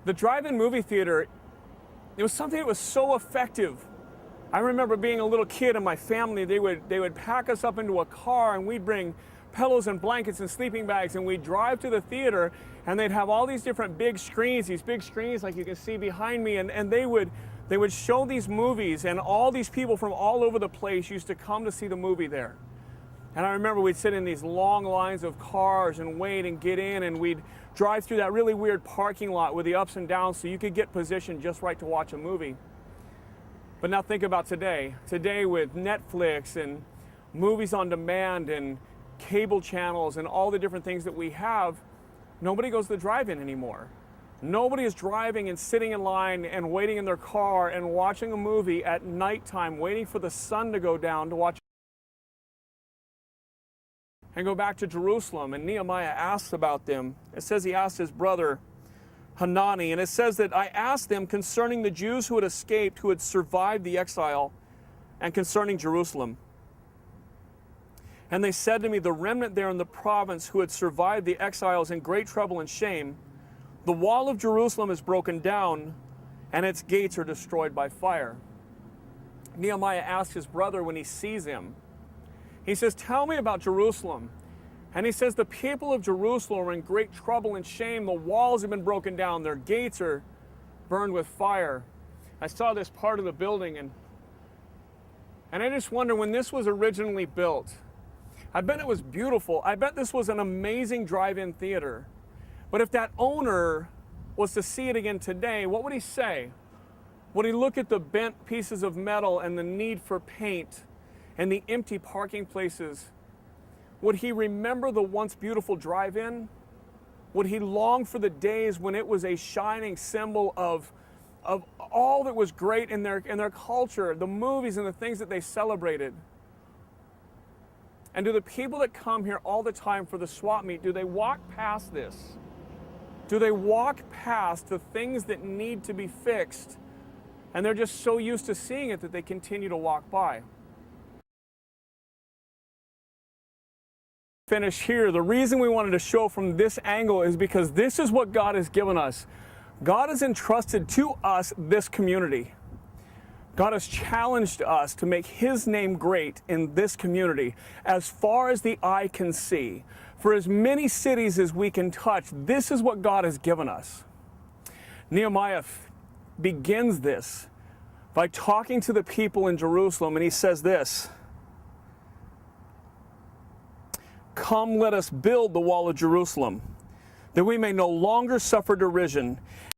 The drive-in movie theater, it was something that was so effective. I remember being a little kid and my family, they would pack us up into a car and we'd bring pillows and blankets and sleeping bags and we'd drive to the theater and they'd have all these different big screens, like you can see behind me, and they would show these movies, and all these people from all over the place used to come to see the movie there. And I remember we'd sit in these long lines of cars and wait and get in, and we'd drive through that really weird parking lot with the ups and downs so you could get positioned just right to watch a movie. But now think about today. Today with Netflix and movies on demand and cable channels and all the different things that we have, nobody goes to the drive-in anymore. Nobody is driving and sitting in line and waiting in their car and watching a movie at nighttime, waiting for the sun to go down to watch. And go back to Jerusalem, and Nehemiah asks about them. It says he asked his brother Hanani, and it says that I asked them concerning the Jews who had escaped, who had survived the exile, and concerning Jerusalem. And they said to me, the remnant there in the province who had survived the exiles in great trouble and shame, the wall of Jerusalem is broken down, and its gates are destroyed by fire. Nehemiah asks his brother when he sees him, he says, tell me about Jerusalem. And he says, the people of Jerusalem are in great trouble and shame. The walls have been broken down. Their gates are burned with fire. I saw this part of the building, and I just wonder, when this was originally built, I bet it was beautiful. I bet this was an amazing drive-in theater. But if that owner was to see it again today, what would he say? Would he look at the bent pieces of metal and the need for paint and the empty parking places? Would he remember the once beautiful drive-in? Would he long for the days when it was a shining symbol of all that was great in their culture, the movies and the things that they celebrated? And do the people that come here all the time for the swap meet, do they walk past this? Do they walk past the things that need to be fixed, and they're just so used to seeing it that they continue to walk by? Finish here. The reason we wanted to show from this angle is because this is what God has given us. God has entrusted to us this community. God has challenged us to make His name great in this community as far as the eye can see. For as many cities as we can touch, this is what God has given us. Nehemiah begins this by talking to the people in Jerusalem, and he says this, come, let us build the wall of Jerusalem, that we may no longer suffer derision.